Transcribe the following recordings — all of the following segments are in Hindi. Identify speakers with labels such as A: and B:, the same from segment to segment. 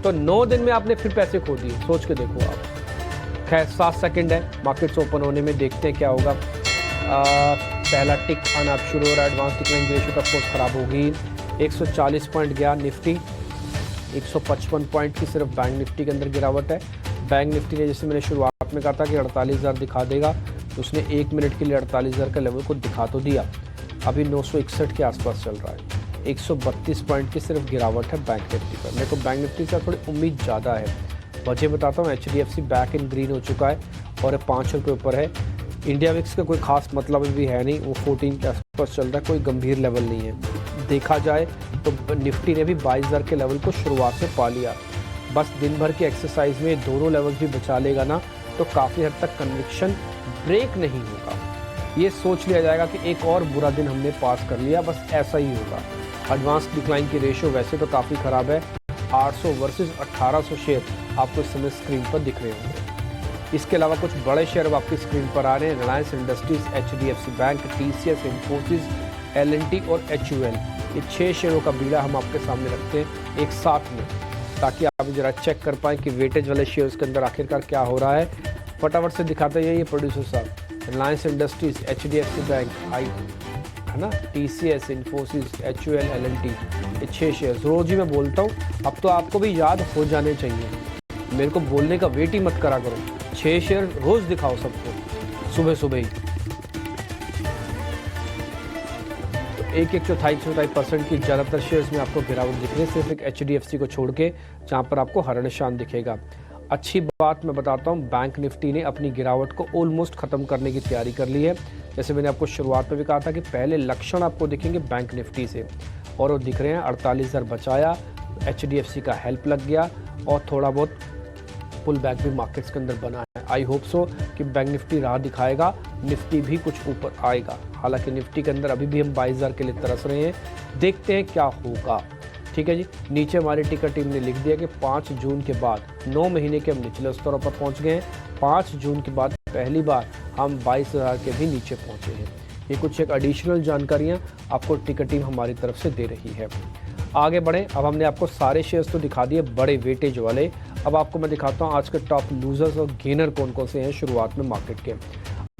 A: तो 9 दिन में आपने फिर पैसे खो दिए, सोच के देखो आप। खैर 7 सेकंड है मार्केट्स ओपन होने में, देखते हैं क्या होगा। पहला टिक आना अब शुरू हो रहा है। एडवांस डिक्लाइन रेशियो तो ऑफकोर्स ख़राब होगी। 140 पॉइंट गया निफ्टी, 155 पॉइंट की सिर्फ बैंक निफ्टी के अंदर गिरावट है। बैंक निफ्टी ने, जैसे मैंने शुरुआत में कहा था कि 48,000 दिखा देगा, तो उसने 1 मिनट के लिए 48,000 का लेवल को दिखा तो दिया। अभी 961 के आसपास चल रहा है। 132 पॉइंट की सिर्फ गिरावट है बैंक निफ्टी पर। मेरे को बैंक निफ्टी से थोड़ी उम्मीद ज़्यादा है। वजह बताता हूँ, HDFC बैक इन ग्रीन हो चुका है और 5 रुपये ऊपर है। इंडिया विक्स का कोई खास मतलब भी है नहीं, वो 14 के आसपास चल रहा है, कोई गंभीर लेवल नहीं है। देखा जाए तो निफ्टी ने भी 22,000 के लेवल को शुरुआत में पा लिया। बस दिन भर की एक्सरसाइज में दोनों लेवल्स भी बचा लेगा ना, तो काफ़ी हद तक कन्विक्शन ब्रेक नहीं होगा। ये सोच लिया जाएगा कि एक और बुरा दिन हमने पास कर लिया, बस ऐसा ही होगा। एडवांस डिक्लाइन की रेशियो वैसे तो काफ़ी ख़राब है। 800 वर्सेस 1800 शेयर आपको इस समय स्क्रीन पर दिख रहे होंगे। इसके अलावा कुछ बड़े शेयर अब आपकी स्क्रीन पर आ रहे हैं। Reliance industries, HDFC bank, TCS, Infosys, L&T और HUL। ये 6 शेयरों का बीड़ा हम आपके सामने रखते हैं एक साथ में, ताकि आप जरा चेक कर पाएँ कि वेटेज वाले शेयर्स के अंदर आखिरकार क्या हो रहा है। फटाफट से दिखाते हैं ये प्रोड्यूसर साहब। रिलायंस इंडस्ट्रीज, HDFC बैंक, है ना, TCS, इन्फोसिस, HUL, L&T, ये 6 शेयर्स रोज़ ही मैं बोलता हूँ। अब तो आपको भी याद हो जाने चाहिए, मेरे को बोलने का वेट ही मत करा करो। 6 शेयर रोज़ दिखाओ सबको सुबह सुबह ही। तो 1.4% की ज़्यादातर शेयर्स में आपको गिरावट दिख रही है, सिर्फ एक HDFC को छोड़ के, जहाँ पर आपको हरा निशान दिखेगा। अच्छी बात मैं बताता हूँ, बैंक निफ्टी ने अपनी गिरावट को ऑलमोस्ट ख़त्म करने की तैयारी कर ली है। जैसे मैंने आपको शुरुआत में भी कहा था कि पहले लक्षण आपको दिखेंगे बैंक निफ्टी से, और वो दिख रहे हैं। 48,000 बचाया, HDFC का हेल्प लग गया, और थोड़ा बहुत पुल बैक भी मार्केट्स के अंदर बना है। आई होप सो कि बैंक निफ्टी राह दिखाएगा, निफ्टी भी कुछ ऊपर आएगा। हालांकि निफ्टी के अंदर अभी भी हम 22,000 के लिए तरस रहे हैं, देखते हैं क्या होगा। ठीक है जी। नीचे हमारी टिकर टीम ने लिख दिया कि 5 जून के बाद 9 महीने के हम निचले स्तरों पर पहुंच गए हैं। 5 जून के बाद पहली बार हम 22,000 के भी नीचे पहुंचे हैं। ये कुछ एक एडिशनल जानकारियां आपको टिकर टीम हमारी तरफ से दे रही है। आगे बढ़े, अब हमने आपको सारे शेयर्स तो दिखा दिए बड़े वेटेज वाले। अब आपको मैं दिखाता हूँ आज के टॉप लूजर्स और गेनर कौन कौन से हैं शुरुआत में मार्केट के।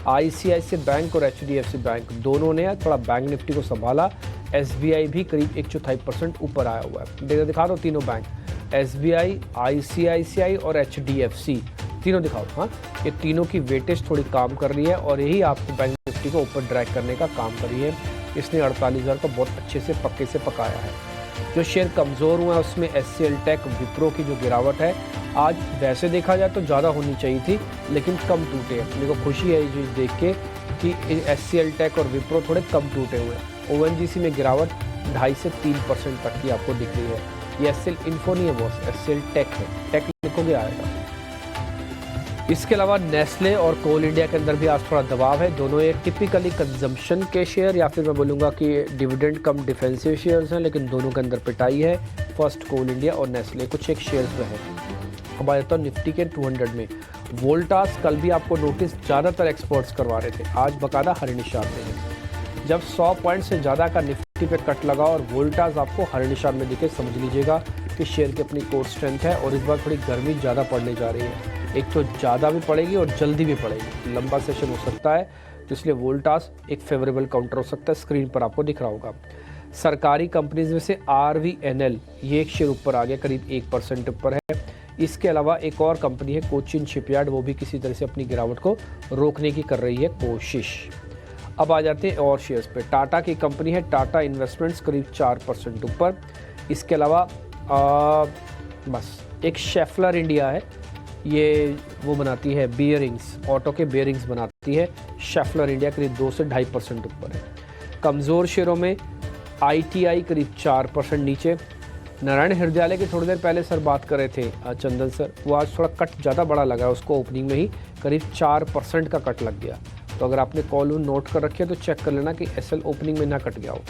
A: ICICI बैंक और HDFC बैंक दोनों ने थोड़ा बैंक निफ्टी को संभाला। SBI भी करीब 1/4% ऊपर आया हुआ है। दिखा दो तीनों बैंक, SBI, ICICI और HDFC, तीनों दिखाओ। हाँ, ये तीनों की वेटेज थोड़ी काम कर रही है, और यही आपको बैंक निफ्टी को ऊपर ड्रैग करने का काम कर रही है। इसने 48,000 को बहुत अच्छे से पक्के से पकाया है। जो शेयर कमज़ोर हुआ है उसमें HCL टेक, विप्रो की जो गिरावट है, आज वैसे देखा जाए तो ज़्यादा होनी चाहिए थी, लेकिन कम टूटे। मेरे को खुशी है ये चीज़ देख के कि HCL टेक और विप्रो थोड़े कम टूटे हुए हैं। ONGC में गिरावट 2.5 से 3% तक की आपको दिख रही है। ये HCL इन्फो नहीं है बॉस, HCL टेक है, टेक लिखोगे आएगा। इसके अलावा नेस्ले और कोल इंडिया के अंदर भी आज थोड़ा दबाव है। दोनों एक टिपिकली कंजम्पशन के शेयर, या फिर मैं बोलूँगा कि डिविडेंड कम डिफेंसिव शेयर्स हैं, लेकिन दोनों के अंदर पिटाई है। फर्स्ट कोल इंडिया और नेस्ले कुछ एक शेयर्स में है। अब आ जाता हूँ निफ्टी के 200 में। वोल्टास कल भी आपको नोटिस ज़्यादातर एक्सपर्ट्स करवा रहे थे, आज बकायदा हरे निशान में है। जब 100 पॉइंट से ज़्यादा का निफ्टी पे कट लगा और वोल्टास आपको हरे निशान में दिखे, समझ लीजिएगा कि शेयर की अपनी कोर स्ट्रेंथ है, और इस बार थोड़ी गर्मी ज़्यादा पड़ने जा रही है। एक तो ज़्यादा भी पड़ेगी और जल्दी भी पड़ेगी, लंबा सेशन हो सकता है, तो इसलिए वोल्टास एक फेवरेबल काउंटर हो सकता है। स्क्रीन पर आपको दिख रहा होगा। सरकारी कंपनीज में से RVNL, ये एक शेयर ऊपर आ गया, करीब 1% ऊपर है। इसके अलावा एक और कंपनी है कोचिन शिपयार्ड, वो भी किसी तरह से अपनी गिरावट को रोकने की कर रही है कोशिश। अब आ जाते हैं और शेयर्स पे। टाटा की कंपनी है टाटा इन्वेस्टमेंट्स, करीब 4% ऊपर। इसके अलावा बस एक शेफलर इंडिया है, ये वो बनाती है बियरिंग्स, ऑटो के बियरिंग्स बनाती है। शेफलर इंडिया करीब 2 से 2.5% ऊपर है। कमज़ोर शेयरों में ITI करीब 4% नीचे। नारायण हृदयालय की थोड़ी देर पहले सर बात कर रहे थे, चंदन सर, वो आज थोड़ा कट ज़्यादा बड़ा लगा, उसको ओपनिंग में ही करीब 4% का कट लग गया। तो अगर आपने कॉल नोट कर रखी है तो चेक कर लेना कि SL ओपनिंग में ना कट गया हो।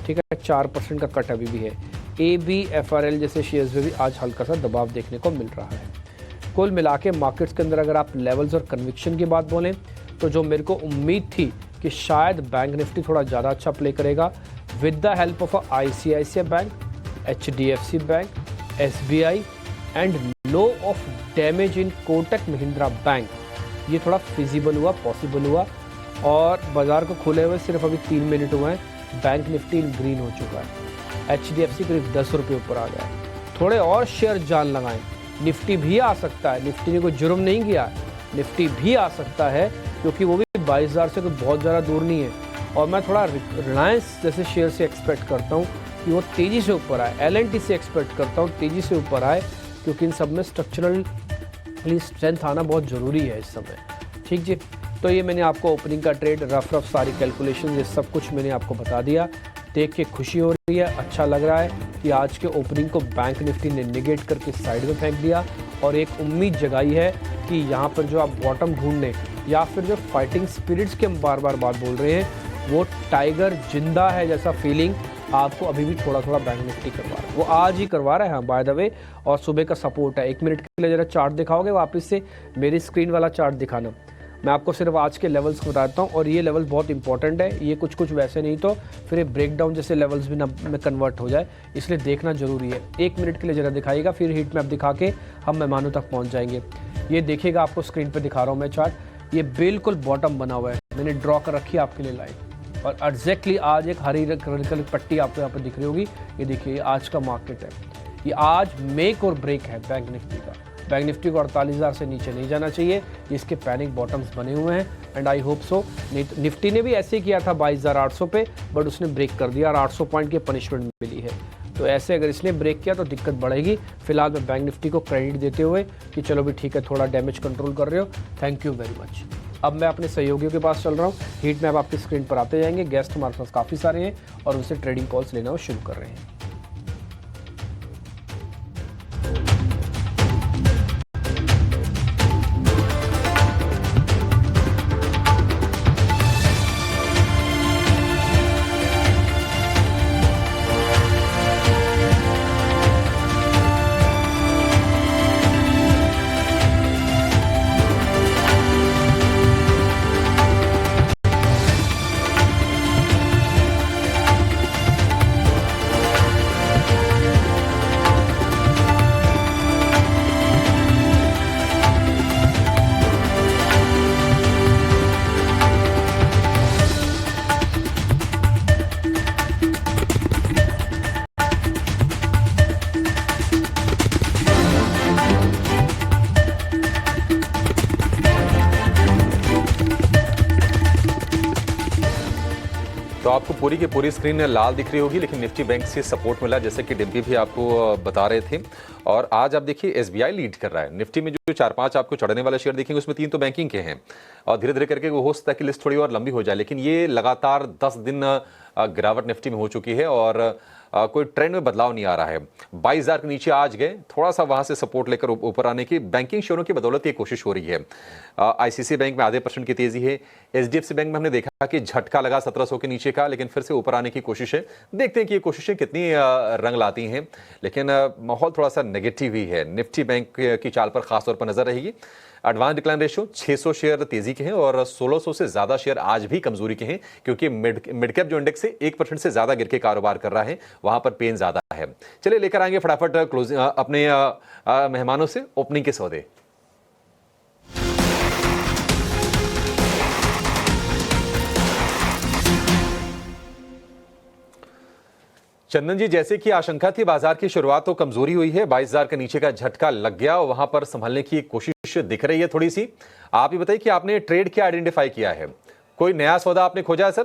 A: ठीक है, 4% का कट अभी भी है। ABFRL जैसे शेयर्स में भी आज हल्का सा दबाव देखने को मिल रहा है। कुल मिला के मार्केट्स के अंदर अगर आप लेवल्स और कन्विक्शन की बात बोलें, तो जो मेरे को उम्मीद थी कि शायद बैंक निफ्टी थोड़ा ज़्यादा अच्छा प्ले करेगा, with the help of ICICI bank, HDFC bank, SBI, and low of damage in Kotak Mahindra bank, ये थोड़ा फिजिबल हुआ, पॉसिबल हुआ। और बाजार को खुले हुए सिर्फ अभी 3 मिनट हुए हैं, बैंक निफ्टी ग्रीन हो चुका है। HDFC करीब 10 रुपये ऊपर आ गया है। थोड़े और शेयर जान लगाएं, निफ्टी भी आ सकता है, निफ्टी ने कोई जुर्म नहीं किया, निफ्टी भी आ सकता है क्योंकि वो भी 22,000 से कोई बहुत ज़्यादा दूर नहीं है। और मैं थोड़ा रिलायंस जैसे शेयर से एक्सपेक्ट करता हूँ कि वो तेज़ी से ऊपर आए, LNT से एक्सपेक्ट करता हूँ तेज़ी से ऊपर आए, क्योंकि इन सब में स्ट्रक्चरल स्ट्रेंथ आना बहुत ज़रूरी है इस समय। ठीक जी, तो ये मैंने आपको ओपनिंग का ट्रेड रफ सारी कैलकुलेशन ये सब कुछ मैंने आपको बता दिया। देख के खुशी हो रही है, अच्छा लग रहा है कि आज के ओपनिंग को बैंक निफ्टी ने निगेट करके साइड में फेंक दिया और एक उम्मीद जगाई है कि यहाँ पर जो आप बॉटम ढूंढने या फिर जो फाइटिंग स्पिरिट्स के हम बार बार बात बोल रहे हैं, वो टाइगर जिंदा है जैसा फीलिंग आपको अभी भी थोड़ा थोड़ा बैंक निफ्टी करवा रहा है। वो आज ही करवा रहा है, हाँ बाय द वे। और सुबह का सपोर्ट है। 1 मिनट के लिए जरा चार्ट दिखाओगे वापस से, मेरी स्क्रीन वाला चार्ट दिखाना। मैं आपको सिर्फ आज के लेवल्स को बताता हूँ और ये लेवल बहुत इंपॉर्टेंट है। ये कुछ वैसे नहीं तो फिर ये ब्रेकडाउन जैसे लेवल्स भी ना में कन्वर्ट हो जाए, इसलिए देखना जरूरी है। 1 मिनट के लिए जरा दिखाइएगा, फिर हीट मैप दिखा के हम मेहमानों तक पहुँच जाएंगे। ये देखिएगा, आपको स्क्रीन पर दिखा रहा हूँ मैं चार्ट। ये बिल्कुल बॉटम बना हुआ है, मैंने ड्रॉ कर रखी है आपके लिए लाइन। और एग्जैक्टली आज एक हरी रंग पट्टी आपको यहाँ पर दिख रही होगी, ये देखिए आज का मार्केट है। ये आज मेक और ब्रेक है बैंक निफ्टी का। बैंक निफ्टी को 48,000 से नीचे नहीं जाना चाहिए, इसके पैनिक बॉटम्स बने हुए हैं and I hope so. Nifty ने भी ऐसे ही किया था 22,800 पे, बट उसने ब्रेक कर दिया और 800 पॉइंट की पनिशमेंट मिली है। तो ऐसे अगर इसने ब्रेक किया तो दिक्कत बढ़ेगी। फिलहाल मैं बैंक निफ्टी को क्रेडिट देते हुए कि चलो भी ठीक है, थोड़ा डैमेज कंट्रोल कर रहे हो, थैंक यू वेरी मच। अब मैं अपने सहयोगियों के पास चल रहा हूँ। हीट मैप आपकी स्क्रीन पर आते जाएंगे। गेस्ट हमारे पास काफ़ी सारे हैं और उनसे ट्रेडिंग कॉल्स लेना शुरू कर रहे हैं।
B: तो आपको पूरी की पूरी स्क्रीन लाल दिख रही होगी, लेकिन निफ्टी बैंक से सपोर्ट मिला, जैसे कि डिम्पी भी आपको बता रहे थे। और आज आप देखिए SBI लीड कर रहा है। निफ्टी में जो 4-5 आपको चढ़ने वाले शेयर देखेंगे, उसमें 3 तो बैंकिंग के हैं और धीरे धीरे करके वो हो सकता है कि लिस्ट थोड़ी और लंबी हो जाए, लेकिन ये लगातार 10 दिन गिरावट निफ्टी में हो चुकी है और कोई ट्रेंड में बदलाव नहीं आ रहा है। 22,000 के नीचे आज गए, थोड़ा सा वहां से सपोर्ट लेकर ऊपर आने की बैंकिंग शेयरों की बदौलत ये कोशिश हो रही है। ICICI बैंक में ½ % की तेजी है। HDFC बैंक में हमने देखा कि झटका लगा 1700 के नीचे का, लेकिन फिर से ऊपर आने की कोशिश है। देखते हैं कि ये कोशिशें कितनी रंग लाती हैं, लेकिन माहौल थोड़ा सा नेगेटिव ही है। निफ्टी बैंक की चाल पर खासतौर पर नजर रहेगी। एडवांस डिक्लाइन रेशियो 600 शेयर तेजी के हैं और 1600 से ज्यादा शेयर आज भी कमजोरी के हैं, क्योंकि मिड कैप जो इंडेक्स है 1% से ज्यादा गिर के कारोबार कर रहा है, वहां पर पेन ज्यादा है। चलिए लेकर आएंगे फटाफट क्लोजिंग अपने मेहमानों से ओपनिंग के सौदे। चंदन जी, जैसे कि आशंका थी, बाजार की शुरुआत तो कमजोरी हुई है, 22,000 के नीचे का झटका लग गया और वहां पर संभलने की कोशिश दिख रही है थोड़ी सी। आप ही बताइए कि आपने ट्रेड क्या आइडेंटिफाई किया है, कोई नया सौदा आपने खोजा है सर?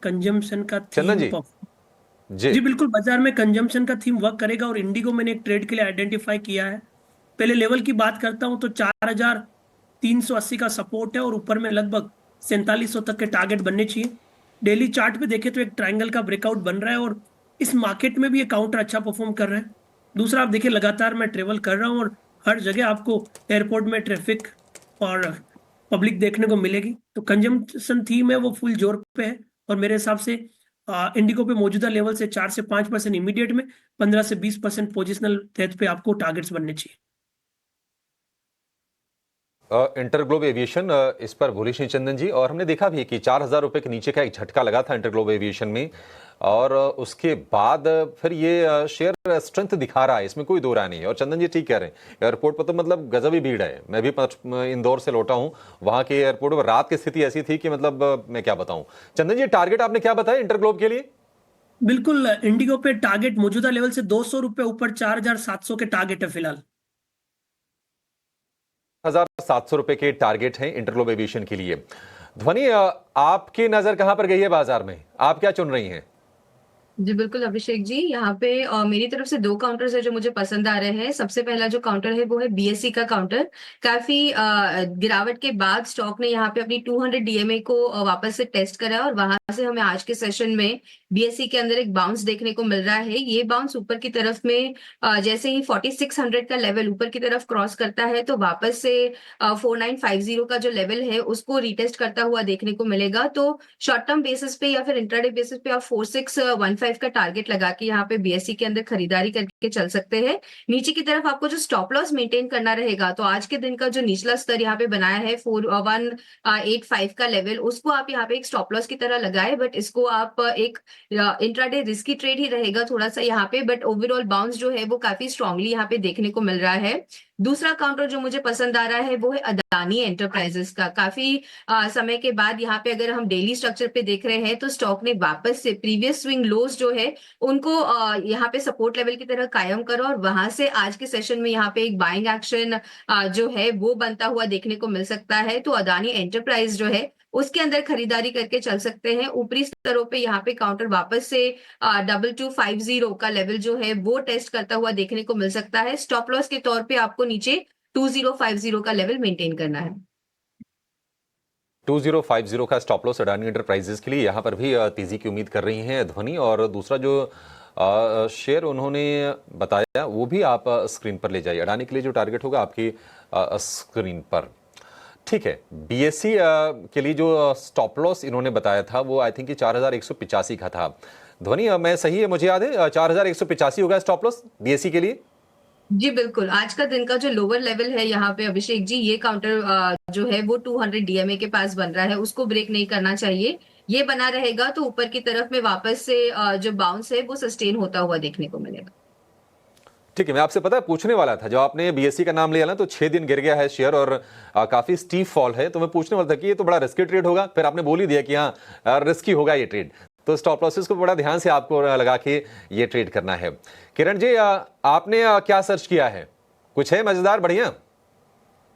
C: कंजम्पशन का
B: चंदन
C: थीम
B: जी
C: बिल्कुल बाजार में कंजम्पशन का थीम वर्क करेगा और इंडिगो मैंने एक ट्रेड के लिए आइडेंटिफाई किया है। पहले लेवल की बात करता हूं तो 4,380 का सपोर्ट है और ऊपर में लगभग 4700 तक के टारगेट बनने चाहिए। डेली चार्ट पे देखें तो एक ट्रायंगल का ब्रेकआउट बन रहा है और इस मार्केट में भी ये काउंटर अच्छा परफॉर्म कर रहा है। दूसरा, आप देखिए लगातार मैं ट्रेवल कर रहा हूँ और हर जगह आपको एयरपोर्ट में ट्रैफिक और पब्लिक देखने को मिलेगी। तो कंजम्पशन थीम है वो फुल जोर पे है और मेरे हिसाब से इंडिगो पे मौजूदा लेवल से 4 से 5% इमीडिएट में, 15 से 20% पोजिशनल डेप्थ पे आपको टारगेट्स बनने चाहिए।
B: इंटरग्लोब एविएशन, इस पर भूलिश नहीं चंदन जी, और हमने देखा भी कि 4,000 रुपए के नीचे का एक झटका लगा था इंटरग्लोब एविएशन में, और उसके बाद फिर ये शेयर स्ट्रेंथ दिखा रहा है, इसमें कोई दो राय नहीं है। और चंदन जी ठीक कह रहे हैं, एयरपोर्ट पर तो मतलब गजब ही भीड़ है। मैं भी इंदौर से लौटा हूं, वहां के एयरपोर्ट पर रात की स्थिति ऐसी थी कि मतलब मैं क्या बताऊं। चंदन जी, टारगेट आपने क्या बताया इंटरग्लोब के लिए?
C: बिल्कुल, इंडिगो पे टारगेट मौजूदा लेवल से 200 रुपए ऊपर 4,700 के टारगेट है फिलहाल।
B: 1,700 रुपए के टारगेट हैं इंटरग्लोब एविएशन के लिए। ध्वनि, आपकी नजर कहां पर गई है बाजार में, आप क्या चुन रही हैं?
D: जी बिल्कुल अभिषेक जी, यहाँ पे मेरी तरफ से दो काउंटर्स है जो मुझे पसंद आ रहे हैं। सबसे पहला जो काउंटर है वो है बीएससी का काउंटर। काफी गिरावट के बाद स्टॉक ने यहाँ पे अपनी 200 डीएमए को वापस से टेस्ट करा, और वहां से हमें आज के सेशन में बीएससी के अंदर एक बाउंस देखने को मिल रहा है। ये बाउंस ऊपर की तरफ में जैसे ही 4600 का लेवल ऊपर की तरफ क्रॉस करता है तो वापस से 4950 का जो लेवल है उसको रिटेस्ट करता हुआ देखने को मिलेगा। तो शॉर्ट टर्म बेसिस पे या फिर इंट्राडे बेसिस पे आप 4615 का टारगेट लगा के यहाँ पे बीएससी के अंदर खरीदारी करके चल सकते हैं। नीचे की तरफ आपको जो स्टॉप लॉस मेंटेन करना रहेगा, तो आज के दिन का जो निचला स्तर यहाँ पे बनाया है 4185 का लेवल, उसको आप यहाँ पे एक स्टॉप लॉस की तरह लगाए। बट इसको आप एक इंट्राडे रिस्की ट्रेड ही रहेगा थोड़ा सा यहाँ पे, बट ओवरऑल बाउंस जो है वो काफी स्ट्रांगली यहाँ पे देखने को मिल रहा है। दूसरा काउंटर जो मुझे पसंद आ रहा है वो है अदानी एंटरप्राइजेस का। काफी समय के बाद यहाँ पे अगर हम डेली स्ट्रक्चर पे देख रहे हैं तो स्टॉक ने वापस से प्रीवियस स्विंग लोज जो है उनको यहाँ पे सपोर्ट लेवल की तरह कायम करो, और वहां से आज के सेशन में यहाँ पे एक बाइंग एक्शन जो है वो बनता हुआ देखने को मिल सकता है। तो अदानी एंटरप्राइज जो है उसके अंदर खरीदारी करके चल सकते हैं। ऊपरी स्तरों पे यहाँ पे काउंटर वापस से 2250 का लेवल जो है वो टेस्ट करता हुआ देखने को मिल सकता है। स्टॉप लॉस के तौर पे आपको नीचे 2050 का लेवल मेंटेन करना है।
B: 2050 का स्टॉप लॉस अडानी एंटरप्राइजेस के लिए, यहां पर भी तेजी की उम्मीद कर रही हैं ध्वनि। और दूसरा जो शेयर उन्होंने बताया वो भी आप स्क्रीन पर ले जाइए। अडानी के लिए जो टारगेट होगा आपकी स्क्रीन पर, ठीक है। बीएससी के लिए जो स्टॉप लॉस इन्होंने बताया था वो आई थिंक कि 4185 का था। ध्वनि, मैं सही है, मुझे याद है 4185 होगा स्टॉप लॉस बीएससी के लिए।
D: जी बिल्कुल, आज का दिन का जो लोअर लेवल है यहाँ पे अभिषेक जी, ये काउंटर जो है वो 200 डीएमए के पास बन रहा है, उसको ब्रेक नहीं करना चाहिए। ये बना रहेगा तो ऊपर की तरफ में वापस से जो बाउंस है वो सस्टेन होता हुआ देखने को मिलेगा।
B: ठीक है, मैं आपसे पता है पूछने वाला था, जब आपने बीएससी का नाम लिया ना तो 6 दिन गिर गया है शेयर और काफी स्टीप फॉल है, तो मैं पूछने वाला था कि ये तो बड़ा रिस्की ट्रेड होगा। फिर आपने बोल ही दिया कि हाँ रिस्की होगा ये ट्रेड, तो स्टॉप लॉसेस को बड़ा ध्यान से आपको लगा के ये ट्रेड करना है। किरण जी, आपने क्या सर्च किया है, कुछ है मजेदार बढ़िया?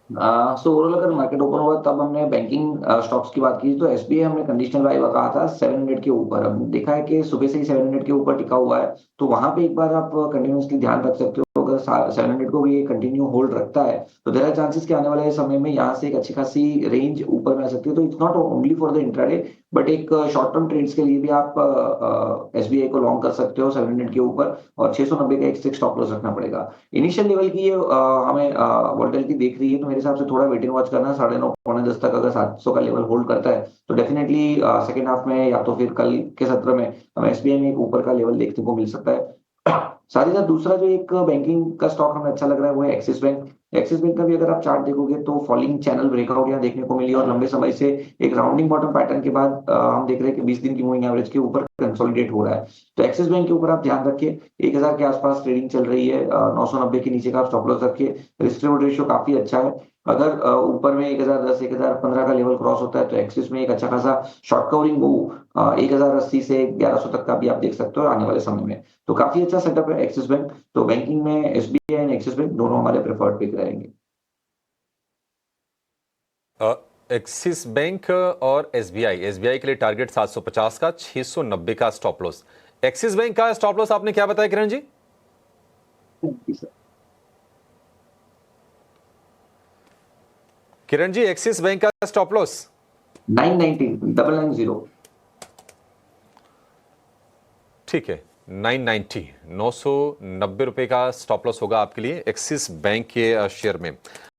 E: सो ओवरऑल अगर मार्केट ओपन हुआ तब हमने बैंकिंग स्टॉक्स की बात की, तो एसबीआई हमने कंडीशनल बाय कहा था 700 के ऊपर। अब देखा है कि सुबह से ही 700 के ऊपर टिका हुआ है, तो वहां पे एक बार आप कंटिन्यूसली ध्यान रख सकते हो। अगर 700 को भी ये कंटिन्यू होल्ड रखता है तो देयर आर चांसेस कि आने वाले समय में यहाँ से एक अच्छी खासी रेंज ऊपर में आ सकती है। तो it's not only for the intraday, but एक शॉर्ट टर्म ट्रेड्स के लिए भी आप एसबीआई को लॉन्ग कर सकते हो 700 के ऊपर, और 690 का एक स्टॉप लॉस रखना पड़ेगा। इनिशियल लेवल की ये हमें वोलेटिलिटी देख रही है, तो मेरे हिसाब से थोड़ा वेटिंग वॉच करना। 9:30 पौने 10 तक अगर 700 का लेवल होल्ड करता है तो डेफिनेटली सेकेंड हाफ में या तो फिर कल के सत्र में हमें एसबीआई में एक ऊपर का लेवल देखने को मिल सकता है। साथ ही साथ दूसरा जो एक बैंकिंग का स्टॉक हमें अच्छा लग रहा है वो है एक्सिस बैंक। एक्सिस बैंक का भी अगर आप चार्ट देखोगे तो फॉलिंग चैनल ब्रेकआउट यहाँ देखने को मिली, और लंबे समय से एक राउंडिंग बॉटम पैटर्न के बाद हम देख रहे हैं कि 20 दिन की मूविंग एवरेज के ऊपर कंसोलिडेट हो रहा है। तो एक्सिस बैंक के ऊपर आप ध्यान रखिए, 1000 के आसपास ट्रेडिंग चल रही है, 990 के नीचे का आप स्टॉप लॉस रखिए। रिस्क रिवॉर्ड रेशियो काफी अच्छा है। अगर ऊपर में 1010 1015 का लेवल क्रॉस होता है तो एक्सिस में एक अच्छा खासा शॉर्ट कवरिंग मूव 1080 से 1100 तक का भी आप देख सकते हो आने वाले समय में। तो काफी अच्छा सेटअप है एक्सिस बैंक। तो बैंकिंग में एसबीआई एंड एक्सिस बैंक दोनों हमारे प्रेफर्ड पिक रहेंगे।
B: एक्सिस बैंक और एसबीआई, एसबीआई के लिए टारगेट 750 का, 690 का स्टॉप लॉस। एक्सिस बैंक का स्टॉप लॉस आपने क्या बताया किरण जी? किरण जी, एक्सिस बैंक का स्टॉप लॉस
E: 990
B: ठीक है, 990 रुपए का स्टॉप लॉस होगा आपके लिए एक्सिस बैंक के शेयर में।